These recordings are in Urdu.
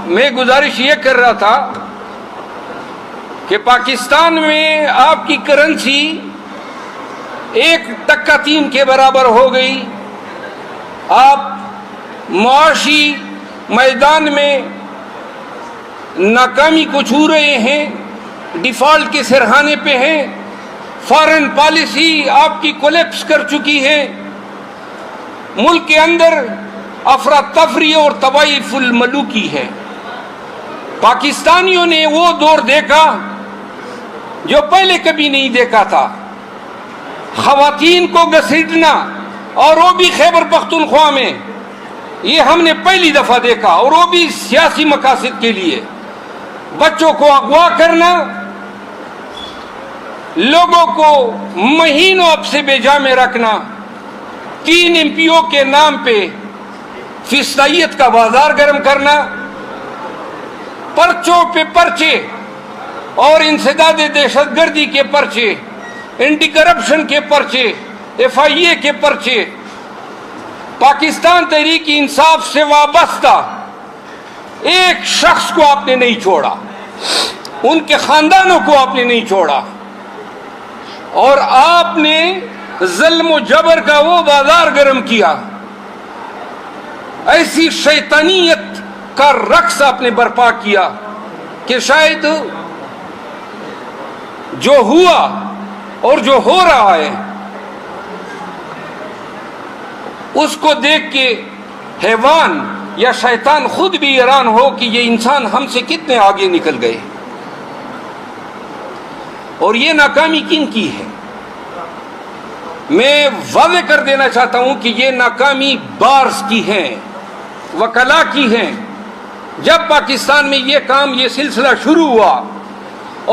میں گزارش یہ کر رہا تھا کہ پاکستان میں آپ کی کرنسی 1.3 کے برابر ہو گئی. آپ معاشی میدان میں ناکامی کو چھو رہے ہیں, ڈیفالٹ کے سرحانے پہ ہیں, فارن پالیسی آپ کی کولیپس کر چکی ہے, ملک کے اندر افراتفری اور طوائف الملوکی ہے. پاکستانیوں نے وہ دور دیکھا جو پہلے کبھی نہیں دیکھا تھا. خواتین کو گھسیٹنا, اور وہ بھی خیبر پختونخوا میں, یہ ہم نے پہلی دفعہ دیکھا, اور وہ بھی سیاسی مقاصد کے لیے. بچوں کو اغوا کرنا, لوگوں کو مہینوں اب سے بے جا میں رکھنا, 3 MP کے نام پہ فسطائیت کا بازار گرم کرنا, پرچوں پہ پرچے اور انسداد دہشت گردی کے پرچے, اینٹی کرپشن کے پرچے, FIA کے پرچے. پاکستان تحریک انصاف سے وابستہ ایک شخص کو آپ نے نہیں چھوڑا, ان کے خاندانوں کو آپ نے نہیں چھوڑا, اور آپ نے ظلم و جبر کا وہ بازار گرم کیا. ایسی شیطانیت کا رقص آپ نے برپا کیا کہ شاید جو ہوا اور جو ہو رہا ہے اس کو دیکھ کے حیوان یا شیطان خود بھی حیران ہو کہ یہ انسان ہم سے کتنے آگے نکل گئے. اور یہ ناکامی کن کی ہے؟ میں واضح کر دینا چاہتا ہوں کہ یہ ناکامی بارز کی ہے, وکلا کی ہے. جب پاکستان میں یہ کام, یہ سلسلہ شروع ہوا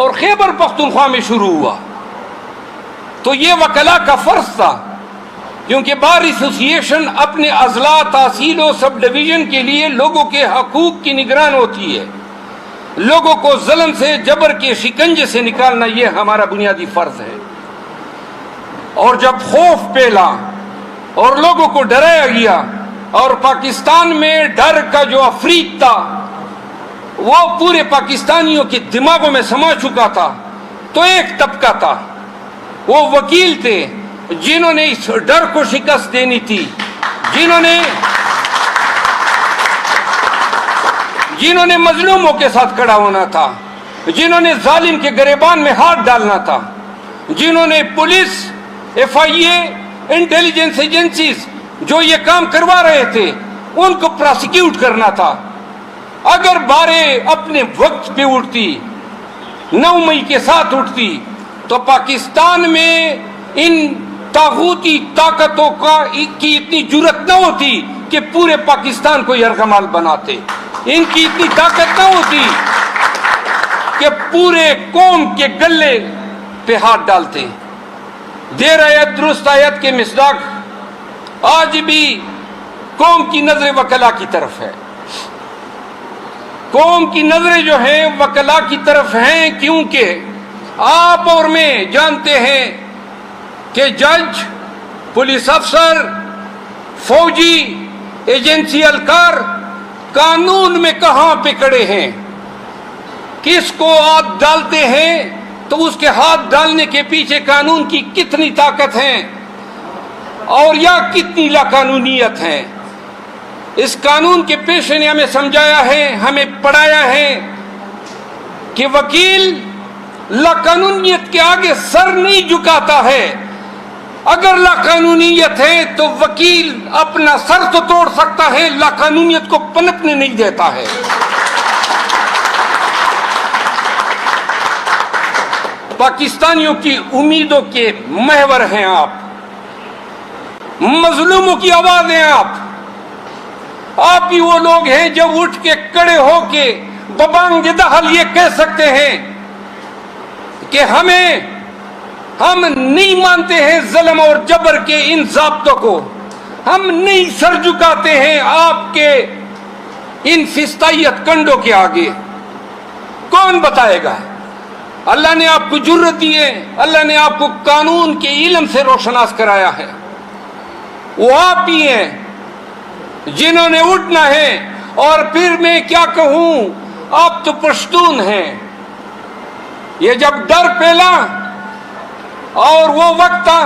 اور خیبر پختونخوا میں شروع ہوا, تو یہ وکلا کا فرض تھا, کیونکہ بار ایسوسییشن اپنے اضلاع, تحصیل و سب ڈویژن کے لیے لوگوں کے حقوق کی نگران ہوتی ہے. لوگوں کو ظلم سے, جبر کے شکنجے سے نکالنا یہ ہمارا بنیادی فرض ہے. اور جب خوف پھیلا اور لوگوں کو ڈرایا گیا, اور پاکستان میں ڈر کا جو افریت تھا وہ پورے پاکستانیوں کے دماغوں میں سما چکا تھا, تو ایک طبقہ تھا, وہ وکیل تھے جنہوں نے اس ڈر کو شکست دینی تھی, جنہوں نے مظلوموں کے ساتھ کھڑا ہونا تھا, جنہوں نے ظالم کے گریبان میں ہاتھ ڈالنا تھا, جنہوں نے پولیس, FIA, انٹیلیجنس ایجنسیز جو یہ کام کروا رہے تھے ان کو پراسیکیوٹ کرنا تھا. اگر باریں اپنے وقت پہ اٹھتی, 9 مئی کے ساتھ اٹھتی, تو پاکستان میں ان طاغوتی طاقتوں کی اتنی جرت نہ ہوتی کہ پورے پاکستان کو یرغمال بناتے. ان کی اتنی طاقت نہ ہوتی کہ پورے قوم کے گلے پہ ہاتھ ڈالتے. دیر آیت درست آیت کے مصداق آج بھی قوم کی نظر وکلا کی طرف ہے. قوم کی نظریں جو ہیں وکلا کی طرف ہیں, کیونکہ آپ اور میں جانتے ہیں کہ جج, پولیس افسر, فوجی, ایجنسی اہلکار قانون میں کہاں پہ کھڑے ہیں. کس کو ہاتھ ڈالتے ہیں تو اس کے ہاتھ ڈالنے کے پیچھے قانون کی کتنی طاقت ہے اور یا کتنی لاقانونیت ہے. اس قانون کے پیشے نے ہمیں سمجھایا ہے, ہمیں پڑھایا ہے کہ وکیل لاقانونیت کے آگے سر نہیں جھکاتا ہے. اگر لاقانونیت ہے تو وکیل اپنا سر تو توڑ سکتا ہے, لاقانونیت کو پنپنے نہیں دیتا ہے. پاکستانیوں کی امیدوں کے محور ہیں آپ, مظلوموں کی آواز ہیں آپ. آپ بھی وہ لوگ ہیں جو اٹھ کے کھڑے ہو کے ببانگ دہل یہ کہہ سکتے ہیں کہ ہم نہیں مانتے ہیں ظلم اور جبر کے ان ضابطوں کو, ہم نہیں سر جھکاتے ہیں آپ کے ان فسطائیت کنڈوں کے آگے. کون بتائے گا؟ اللہ نے آپ کو جرت دی ہے, اللہ نے آپ کو قانون کے علم سے روشناس کرایا ہے. وہ آپ ہی ہیں جنہوں نے اٹھنا ہے اور پھر میں کیا کہوں، آپ تو پشتون ہیں. یہ جب ڈر پھیلا اور وہ وقت تھا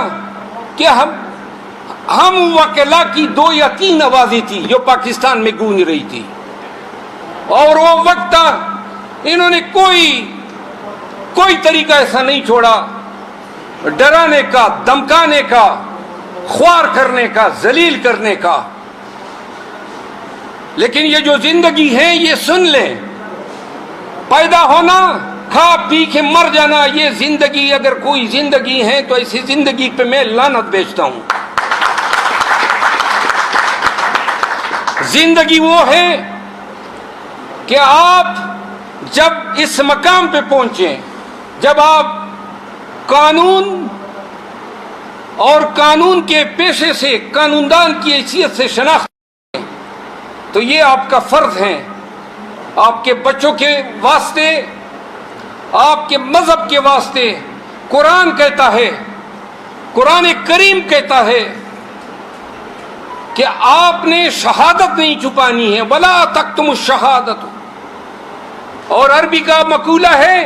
کہ ہم وکلا کی 2 یا 3 آوازیں تھی جو پاکستان میں گونج رہی تھی، اور وہ وقت تھا انہوں نے کوئی طریقہ ایسا نہیں چھوڑا ڈرانے کا، دمکانے کا، خوار کرنے کا، ذلیل کرنے کا. لیکن یہ جو زندگی ہے یہ سن لیں، پیدا ہونا، کھا پی کے مر جانا، یہ زندگی اگر کوئی زندگی ہے تو ایسی زندگی پہ میں لعنت بھیجتا ہوں. زندگی وہ ہے کہ آپ جب اس مقام پہ پہنچیں، جب آپ قانون اور قانون کے پیشے سے، قانوندان کی حیثیت سے شناخت کریں، تو یہ آپ کا فرض ہے. آپ کے بچوں کے واسطے، آپ کے مذہب کے واسطے. قرآن کہتا ہے، قرآن کریم کہتا ہے کہ آپ نے شہادت نہیں چھپانی ہے، ولا تکتموا الشہادۃ. اور عربی کا مقولہ ہے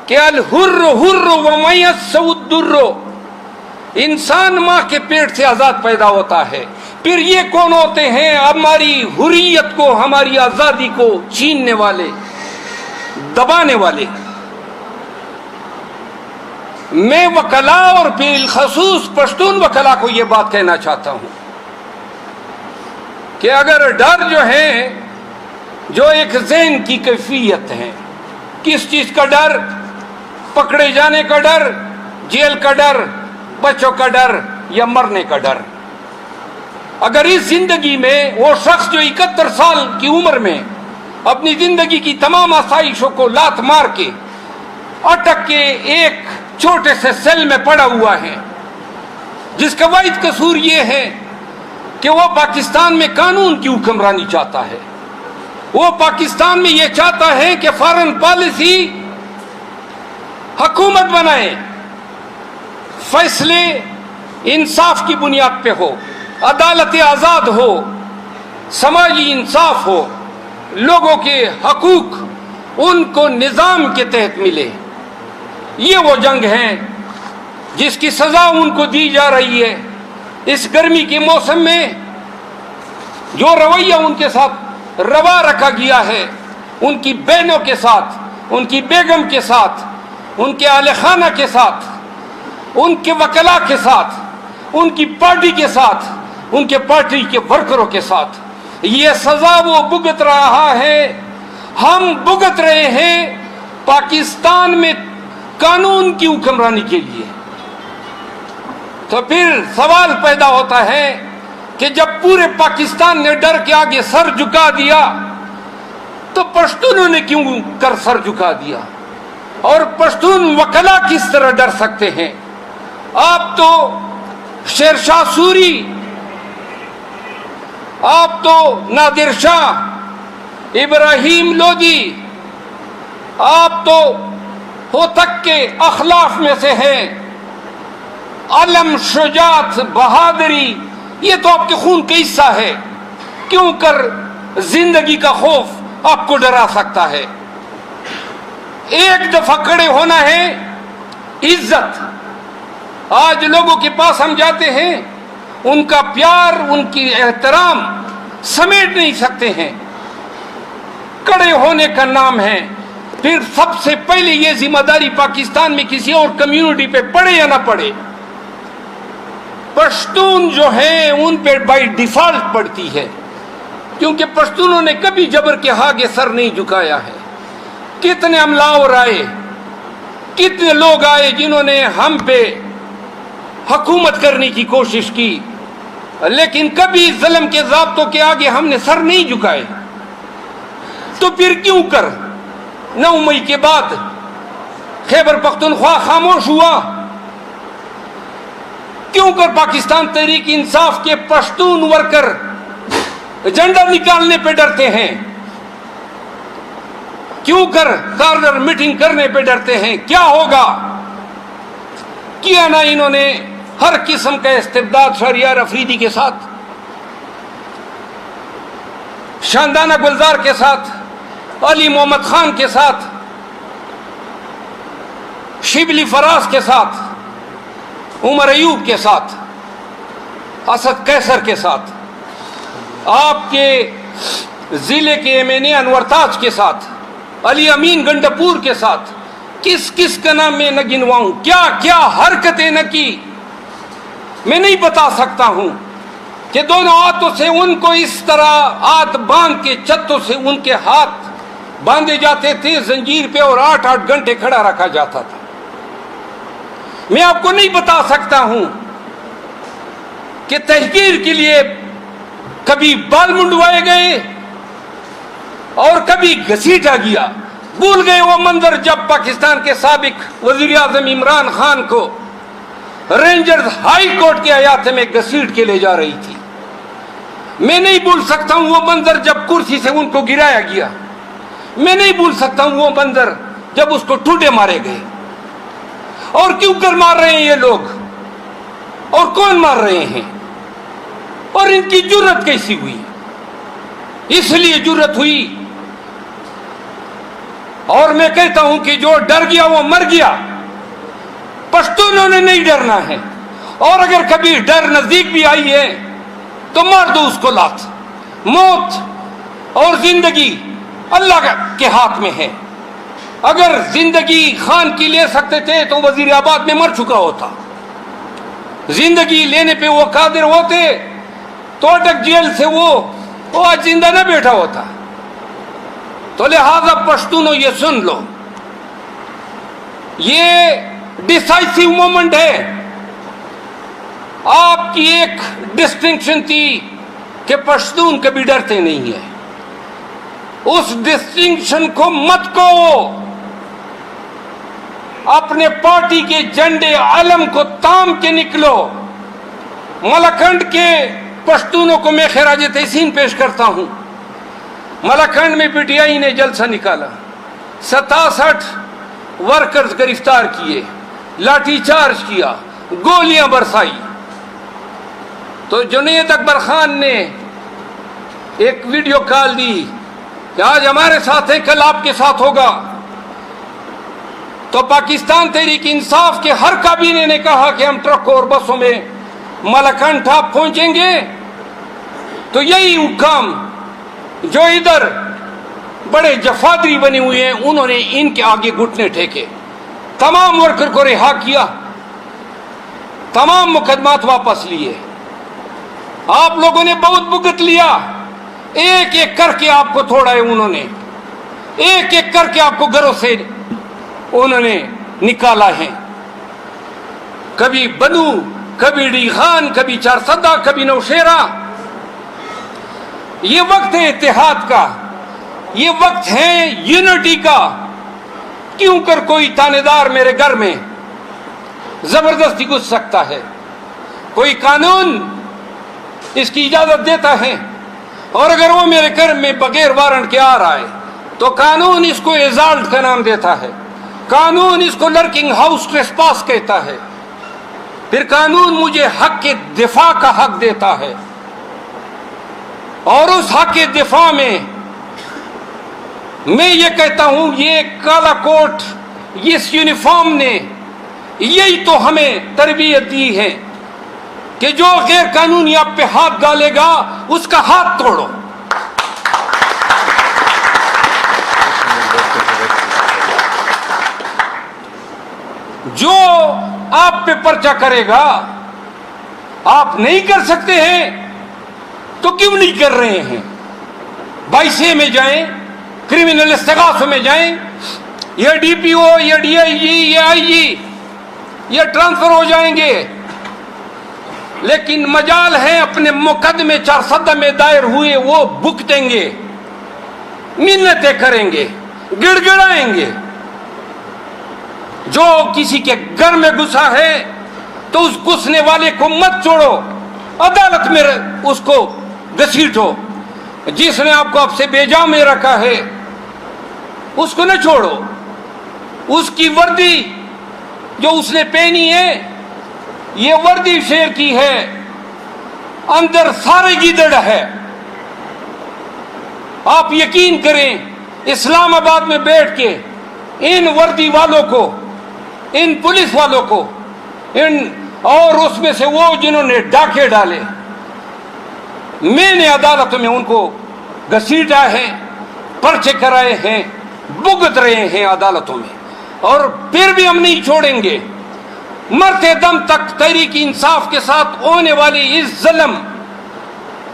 کہ الحر حر ومیسع الدر. انسان ماں کے پیٹ سے آزاد پیدا ہوتا ہے. پھر یہ کون ہوتے ہیں ہماری حریت کو، ہماری آزادی کو چھیننے والے، دبانے والے؟ میں وکلا اور بالخصوص پشتون وکلا کو یہ بات کہنا چاہتا ہوں کہ اگر ڈر جو ہے، جو ایک ذہن کی کیفیت ہے، کس چیز کا ڈر؟ پکڑے جانے کا ڈر، جیل کا ڈر، بچوں کا ڈر، یا مرنے کا ڈر. اگر اس زندگی میں وہ شخص جو 71 سال کی عمر میں اپنی زندگی کی تمام آسائشوں کو لات مار کے اٹک کے ایک چھوٹے سے سیل میں پڑا ہوا ہے، جس کا واحد قصور یہ ہے کہ وہ پاکستان میں قانون کی حکمرانی چاہتا ہے، وہ پاکستان میں یہ چاہتا ہے کہ فارن پالیسی حکومت بنائے، فیصلے انصاف کی بنیاد پہ ہو، عدالت آزاد ہو، سماجی انصاف ہو، لوگوں کے حقوق ان کو نظام کے تحت ملے. یہ وہ جنگ ہے جس کی سزا ان کو دی جا رہی ہے. اس گرمی کے موسم میں جو رویہ ان کے ساتھ روا رکھا گیا ہے، ان کی بہنوں کے ساتھ، ان کی بیگم کے ساتھ، ان کے اہل خانہ کے ساتھ، ان کے وکلا کے ساتھ، ان کی پارٹی کے ساتھ، ان کے پارٹی کے ورکروں کے ساتھ، یہ سزا وہ بھگت رہا ہے. ہم بھگت رہے ہیں پاکستان میں قانون کی حکمرانی کے لیے. تو پھر سوال پیدا ہوتا ہے کہ جب پورے پاکستان نے ڈر کے آگے سر جھکا دیا تو پشتونوں نے کیوں کر سر جھکا دیا؟ اور پشتون وکلا کس طرح ڈر سکتے ہیں؟ آپ تو شیر شاہ سوری، آپ تو نادر شاہ، ابراہیم لودھی، آپ تو ہوتک کے اخلاف میں سے ہیں. علم، شجاعت، بہادری، یہ تو آپ کے خون کا حصہ ہے. کیوں کر زندگی کا خوف آپ کو ڈرا سکتا ہے؟ ایک دفعہ کھڑے ہونا ہے. عزت آج لوگوں کے پاس ہم جاتے ہیں، ان کا پیار، ان کی احترام سمیٹ نہیں سکتے ہیں. کھڑے ہونے کا نام ہے. پھر سب سے پہلے یہ ذمہ داری پاکستان میں کسی اور کمیونٹی پہ پڑے یا نہ پڑے، پشتون جو ہیں ان پہ بائی ڈیفالٹ پڑتی ہے، کیونکہ پشتونوں نے کبھی جبر کے آگے سر نہیں جھکایا ہے. کتنے املاور آئے، کتنے لوگ آئے جنہوں نے ہم پہ حکومت کرنے کی کوشش کی، لیکن کبھی ظلم کے ضابطوں کے آگے ہم نے سر نہیں جھکائے. تو پھر کیوں کر 9 مئی کے بعد خیبر پختونخوا خاموش ہوا؟ کیوں کر پاکستان تحریک انصاف کے پشتون ورکر ایجنڈا نکالنے پہ ڈرتے ہیں؟ کیوں کر کارنر میٹنگ کرنے پہ ڈرتے ہیں؟ کیا ہوگا؟ کیا نہ انہوں نے ہر قسم کا استبداد شہریار افریدی کے ساتھ. شاندانہ گلزار کے ساتھ، علی محمد خان کے ساتھ، شبلی فراز کے ساتھ، عمر ایوب کے ساتھ، اسد قیصر کے ساتھ، آپ کے ضلع کے ایم این اے انور تاج کے ساتھ، علی امین گنڈپور کے ساتھ، کس کس کا نام میں نہ گنواؤں، کیا کیا حرکتیں نہ کی، میں نہیں بتا سکتا ہوں کہ دونوں ہاتھوں سے ان کو اس طرح ہاتھ باندھ کے چھتوں سے ان کے ہاتھ باندھے جاتے تھے زنجیر پہ اور 8-8 گھنٹے کھڑا رکھا جاتا تھا. میں آپ کو نہیں بتا سکتا ہوں کہ تحقیر کے لیے کبھی بال منڈوائے گئے اور کبھی گھسیٹا گیا. بھول گئے وہ منظر جب پاکستان کے سابق وزیر اعظم عمران خان کو رینجرز ہائی کورٹ کے حیات میں گھسیٹ کے لے جا رہی تھی. میں نہیں بھول سکتا ہوں وہ منظر جب کرسی سے ان کو گرایا گیا. میں نہیں بھول سکتا ہوں وہ منظر جب اس کو ٹھوٹے مارے گئے. اور کیوں کر مار رہے ہیں یہ لوگ، اور کون مار رہے ہیں، اور ان کی جرت کیسی ہوئی؟ اس لیے جرت ہوئی، اور میں کہتا ہوں کہ جو ڈر گیا وہ مر گیا. پشتونوں نے نہیں ڈرنا ہے، اور اگر کبھی ڈر نزدیک بھی آئی ہے تو مار دو اس کو لات. موت اور زندگی اللہ کے ہاتھ میں ہے. اگر زندگی خان کی لے سکتے تھے تو وزیر آباد میں مر چکا ہوتا. زندگی لینے پہ وہ قادر ہوتے تو اٹک جیل سے وہ آج زندہ نہ بیٹھا ہوتا. تو لہذا پشتونوں یہ سن لو، یہ ڈیسائسیو مومنٹ ہے. آپ کی ایک ڈسٹنکشن تھی کہ پشتون کبھی ڈرتے نہیں ہیں. اس ڈسٹنکشن کو مت کو، اپنے پارٹی کے جھنڈے علم کو تام کے نکلو. ملاکنڈ کے پشتونوں کو میں خراج تحسین پیش کرتا ہوں. ملاکنڈ میں پی ٹی آئی نے جلسہ نکالا، 67 ورکرز گرفتار کیے، لاٹھی چارج کیا، گولیاں برسائی. تو جنید اکبر خان نے ایک ویڈیو کال دی کہ آج ہمارے ساتھ ہے، کل آپ کے ساتھ ہوگا. تو پاکستان تحریک انصاف کے ہر کابینے نے کہا کہ ہم ٹرکوں اور بسوں میں ملاکنڈ ٹاپ پہنچیں گے. تو یہی حکام جو ادھر بڑے جفادری بنے ہوئے ہیں انہوں نے ان کے آگے گھٹنے ٹھیکے، تمام ورکر کو رہا کیا، تمام مقدمات واپس لیے. آپ لوگوں نے بہت بھگت لیا، ایک ایک کر کے آپ کو توڑا ہے انہوں نے، ایک ایک کر کے آپ کو گھروں سے انہوں نے نکالا ہے. کبھی بنو، کبھی ڈی خان، کبھی چارسدہ، کبھی نوشیرہ. یہ وقت ہے اتحاد کا، یہ وقت ہے یونٹی کا. کیوں کر کوئی تانے دار میرے گھر میں زبردستی گھس سکتا ہے؟ کوئی قانون اس کی اجازت دیتا ہے؟ اور اگر وہ میرے گھر میں بغیر وارنٹ کے آ رہا ہے تو قانون اس کو ایزالٹ کا نام دیتا ہے، قانون اس کو لرکنگ ہاؤس ٹریسپاس کہتا ہے. پھر قانون مجھے حق کے دفاع کا حق دیتا ہے، اور اس حق کے دفاع میں میں یہ کہتا ہوں یہ کالا کوٹ، اس یونیفارم نے یہی تو ہمیں تربیت دی ہے کہ جو غیر قانونی آپ پہ ہاتھ ڈالے گا اس کا ہاتھ توڑو. جو آپ پہ پرچہ کرے گا، آپ نہیں کر سکتے ہیں تو کیوں نہیں کر رہے ہیں؟ 22 میں جائیں، کرمنل استغاثوں میں جائیں، یہ ڈی پی او، یہ ڈی آئی جی، یہ آئی جی، یہ ٹرانسفر ہو جائیں گے. لیکن مجال ہے اپنے مقدمے 400 میں دائر ہوئے وہ بھگتیں گے، منتیں کریں گے، گڑ گڑائیں گے. جو کسی کے گھر میں گھسا ہے تو اس گھسنے والے کو مت چھوڑو، عدالت میں اس کو گھسیٹو. جس نے آپ کو اب سے بے جا میں رکھا ہے اس کو نہ چھوڑو. اس کی وردی جو اس نے پہنی ہے یہ وردی شیر کی ہے، اندر سارے گیدڑ ہے. آپ یقین کریں اسلام آباد میں بیٹھ کے ان وردی والوں کو، ان پولیس والوں کو، اور اس میں سے وہ جنہوں نے ڈاکے ڈالے، میں نے عدالتوں میں ان کو گھسیٹا ہے، پرچے کرائے ہیں، بھگت رہے ہیں عدالتوں میں، اور پھر بھی ہم نہیں چھوڑیں گے۔ مرتے دم تک تحریک انصاف کے ساتھ ہونے والی اس ظلم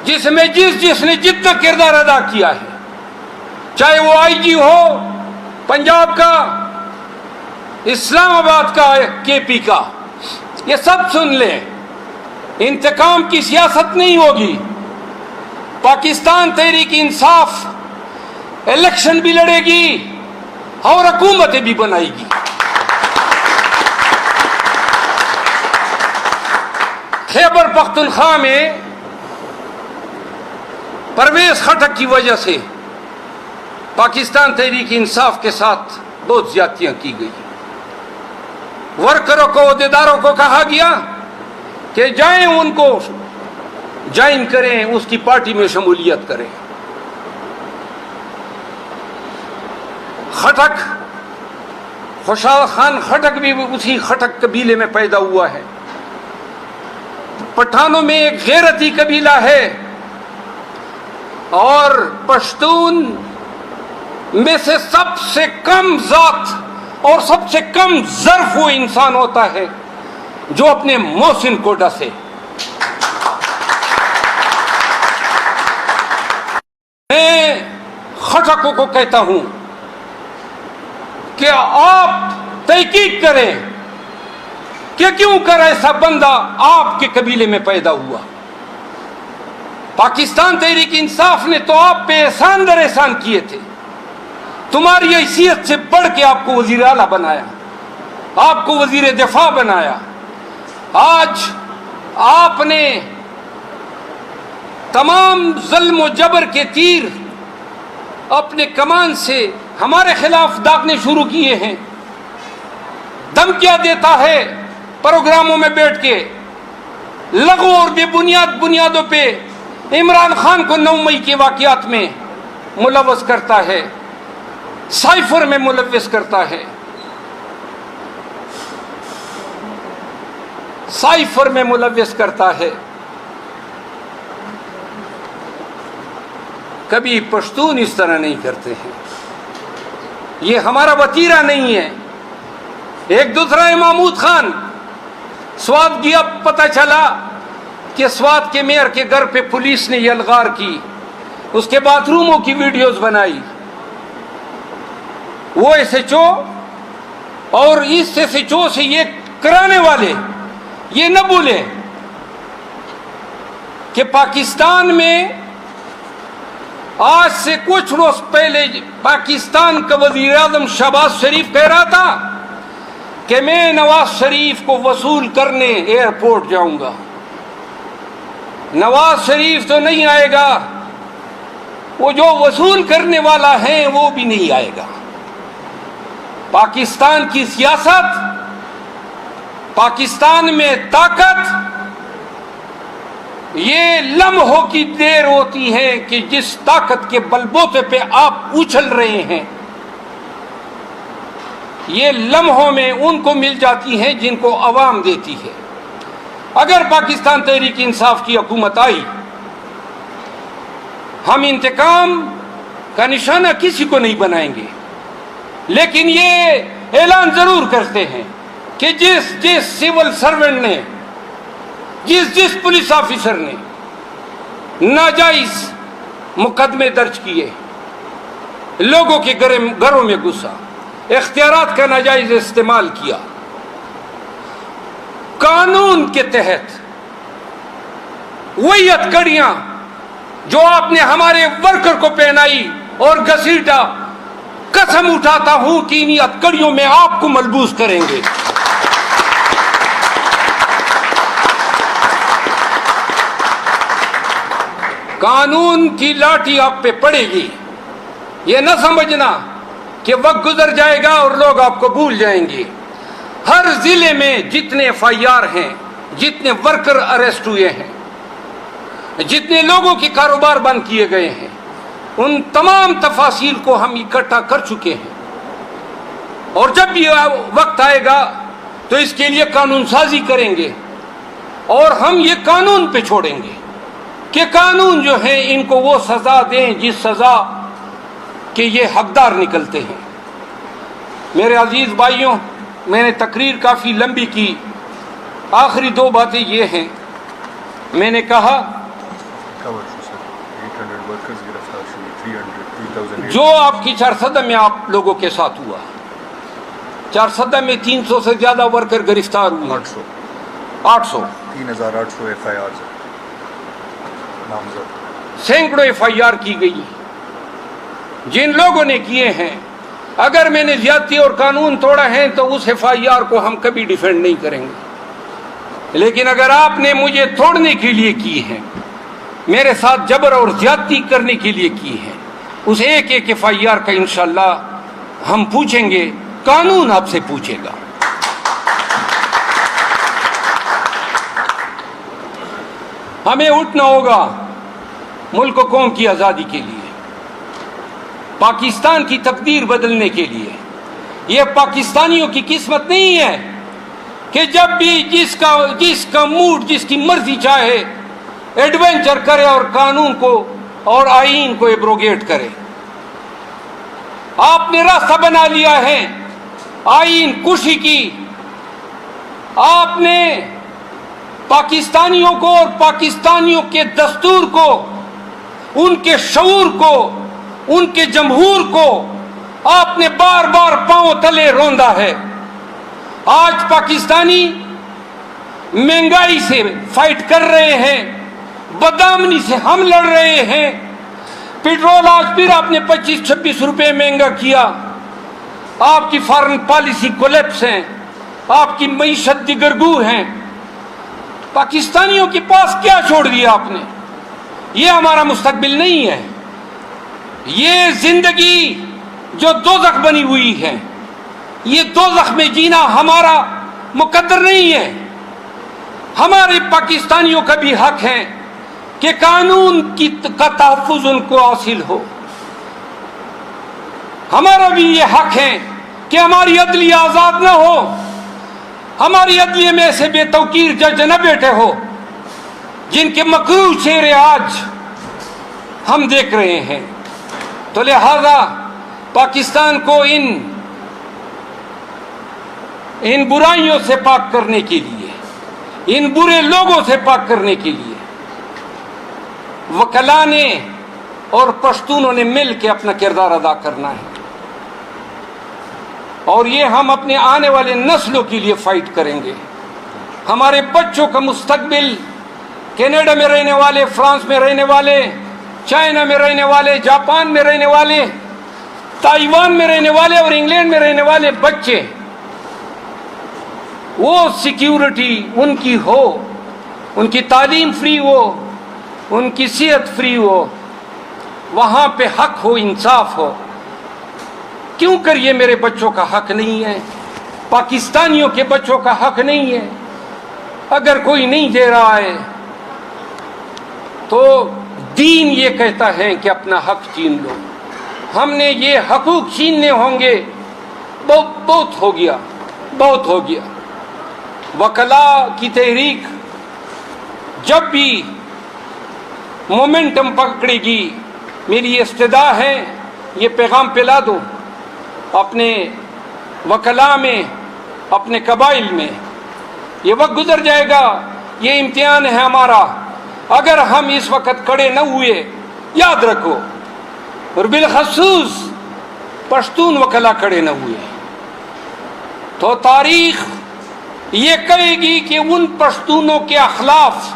جس میں جس نے جتنا کردار ادا کیا ہے، چاہے وہ آئی جی ہو پنجاب کا، اسلام آباد کا، کے پی کا، یہ سب سن لیں، انتقام کی سیاست نہیں ہوگی۔ پاکستان تحریک انصاف الیکشن بھی لڑے گی اور حکومتیں بھی بنائے گی۔ خیبر پختونخوا میں پرویز خٹک کی وجہ سے پاکستان تحریک انصاف کے ساتھ بہت زیادتیاں کی گئی۔ ورکروں کو، عہدیداروں کو کہا گیا کہ جائیں ان کو جوائن کریں، اس کی پارٹی میں شمولیت کریں۔ خٹک، خوشحال خان خٹک بھی اسی خٹک قبیلے میں پیدا ہوا ہے۔ پٹھانوں میں ایک غیرتی قبیلہ ہے، اور پشتون میں سے سب سے کم ذات اور سب سے کم ظرف وہ انسان ہوتا ہے جو اپنے محسن کو ڈسے۔ میں خٹکوں کو کہتا ہوں کہ آپ تحقیق کریں کہ کیوں کر ایسا بندہ آپ کے قبیلے میں پیدا ہوا۔ پاکستان تحریک انصاف نے تو آپ پہ احسان در احسان کیے تھے، تمہاری حیثیت سے بڑھ کے آپ کو وزیر اعلیٰ بنایا، آپ کو وزیر دفاع بنایا۔ آج آپ نے تمام ظلم و جبر کے تیر اپنے کمان سے ہمارے خلاف داغنے شروع کیے ہیں، دھمکیاں دیتا ہے پروگراموں میں بیٹھ کے، لغو اور بے بنیادوں پہ عمران خان کو 9 مئی کے واقعات میں ملوث کرتا ہے، سائفر میں ملوث کرتا ہے، سائفر میں ملوث کرتا ہے۔ کبھی پشتون اس طرح نہیں کرتے ہیں، یہ ہمارا وتیرہ نہیں ہے۔ ایک دوسرا ہے محمود خان، سوات گیا، پتہ چلا کہ سوات کے میئر کے گھر پہ پولیس نے یلغار کی، اس کے باتھ روموں کی ویڈیوز بنائی۔ وہ ایس ایچ او اور اس ایس ایچ او سے یہ کرانے والے یہ نہ بھولیں کہ پاکستان میں آج سے کچھ روز پہلے پاکستان کا وزیر اعظم شہباز شریف کہہ رہا تھا کہ میں نواز شریف کو وصول کرنے ایئرپورٹ جاؤں گا۔ نواز شریف تو نہیں آئے گا، وہ جو وصول کرنے والا ہے وہ بھی نہیں آئے گا۔ پاکستان کی سیاست، پاکستان میں طاقت یہ لمحوں کی دیر ہوتی ہے کہ جس طاقت کے بلبوتے پہ آپ اچھل رہے ہیں، یہ لمحوں میں ان کو مل جاتی ہیں جن کو عوام دیتی ہے۔ اگر پاکستان تحریک انصاف کی حکومت آئی، ہم انتقام کا نشانہ کسی کو نہیں بنائیں گے، لیکن یہ اعلان ضرور کرتے ہیں کہ جس سول سرونٹ نے، جس پولیس آفیسر نے ناجائز مقدمے درج کیے، لوگوں کے گھروں میں گھسا، اختیارات کا ناجائز استعمال کیا، قانون کے تحت وہی ہتھکڑیاں جو آپ نے ہمارے ورکر کو پہنائی اور گھسیٹا، قسم اٹھاتا ہوں کہ انہی ہتھکڑیوں میں آپ کو ملبوس کریں گے۔ قانون کی لاٹھی آپ پہ پڑے گی۔ یہ نہ سمجھنا کہ وقت گزر جائے گا اور لوگ آپ کو بھول جائیں گے۔ ہر ضلع میں جتنے ایف آئی آر ہیں، جتنے ورکر اریسٹ ہوئے ہیں، جتنے لوگوں کے کاروبار بند کیے گئے ہیں، ان تمام تفاصیل کو ہم اکٹھا کر چکے ہیں، اور جب بھی وقت آئے گا تو اس کے لیے قانون سازی کریں گے، اور ہم یہ قانون پہ چھوڑیں گے کہ قانون جو ہے ان کو وہ سزا دیں جس سزا کہ یہ حقدار نکلتے ہیں۔ میرے عزیز بھائیوں، میں نے تقریر کافی لمبی کی، آخری دو باتیں یہ ہیں۔ میں نے کہا جو آپ کی چارسدہ میں آپ لوگوں کے ساتھ ہوا، چارسدہ میں 300 سے زیادہ ورکر گرفتار ہوئے، 800 3800 ایف آئی آر نامزد، سینکڑوں ایف آئی آر کی گئی جن لوگوں نے کیے ہیں۔ اگر میں نے زیادتی اور قانون توڑا ہے تو اس ایف آئی آر کو ہم کبھی ڈیفینڈ نہیں کریں گے، لیکن اگر آپ نے مجھے توڑنے کے لیے کی ہے، میرے ساتھ جبر اور زیادتی کرنے کے لیے کی ہے، اس ایک ایک ایف آئی آر کا انشاءاللہ ہم پوچھیں گے، قانون آپ سے پوچھے گا۔ ہمیں اٹھنا ہوگا ملک و قوم کی آزادی کے لیے، پاکستان کی تقدیر بدلنے کے لیے۔ یہ پاکستانیوں کی قسمت نہیں ہے کہ جب بھی جس کا موڈ، جس کی مرضی چاہے ایڈونچر کرے اور قانون کو اور آئین کو ایبروگیٹ کرے۔ آپ نے راستہ بنا لیا ہے آئین کشی کی، آپ نے پاکستانیوں کو اور پاکستانیوں کے دستور کو، ان کے شعور کو، ان کے جمہور کو آپ نے بار بار پاؤں تلے روندا ہے۔ آج پاکستانی مہنگائی سے فائٹ کر رہے ہیں، بدامنی سے ہم لڑ رہے ہیں۔ پیٹرول آج پھر آپ نے 25-26 روپے مہنگا کیا، آپ کی فارن پالیسی کولیپس ہیں، آپ کی معیشت دگرگو ہیں۔ پاکستانیوں کے پاس کیا چھوڑ دیا آپ نے؟ یہ ہمارا مستقبل نہیں ہے، یہ زندگی جو دوزخ بنی ہوئی ہے، یہ دوزخ میں جینا ہمارا مقدر نہیں ہے۔ ہمارے پاکستانیوں کا بھی حق ہے کہ قانون کا تحفظ ان کو حاصل ہو، ہمارا بھی یہ حق ہے کہ ہماری عدلیہ آزاد نہ ہو، ہماری عدلیہ میں ایسے بے توقیر جج نہ بیٹھے ہو جن کے مکروہ چہرے آج ہم دیکھ رہے ہیں۔ تو لہذا پاکستان کو ان برائیوں سے پاک کرنے کے لیے، ان برے لوگوں سے پاک کرنے کے لیے وکلا نے اور پشتونوں نے مل کے اپنا کردار ادا کرنا ہے، اور یہ ہم اپنے آنے والے نسلوں کے لیے فائٹ کریں گے۔ ہمارے بچوں کا مستقبل، کینیڈا میں رہنے والے، فرانس میں رہنے والے، چائنا میں رہنے والے، جاپان میں رہنے والے، تائیوان میں رہنے والے اور انگلینڈ میں رہنے والے بچے، وہ سیکیورٹی ان کی ہو، ان کی تعلیم فری ہو، ان کی صحت فری ہو، وہاں پہ حق ہو، انصاف ہو۔ کیوں کر یہ میرے بچوں کا حق نہیں ہے، پاکستانیوں کے بچوں کا حق نہیں ہے؟ اگر کوئی نہیں دے رہا ہے تو دین یہ کہتا ہے کہ اپنا حق چھین لو۔ ہم نے یہ حقوق چھیننے ہوں گے، بہت ہو گیا، بہت ہو گیا۔ وکلا کی تحریک جب بھی مومنٹم پکڑے گی، میری استدعا ہے یہ پیغام پلا دو اپنے وکلا میں، اپنے قبائل میں۔ یہ وقت گزر جائے گا، یہ امتحان ہے ہمارا۔ اگر ہم اس وقت کھڑے نہ ہوئے، یاد رکھو، اور بالخصوص پشتون وکلا کھڑے نہ ہوئے، تو تاریخ یہ کہے گی کہ ان پشتونوں کے اخلاف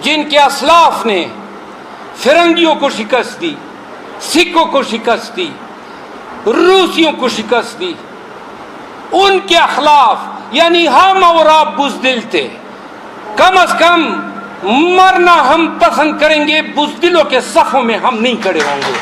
جن کے اسلاف نے فرنگیوں کو شکست دی، سکھوں کو شکست دی، روسیوں کو شکست دی، ان کے اخلاف، یعنی ہم اور آپ بزدل تھے، کم از کم مرنا ہم پسند کریں گے، بزدلوں کے صفوں میں ہم نہیں کھڑے ہوں گے۔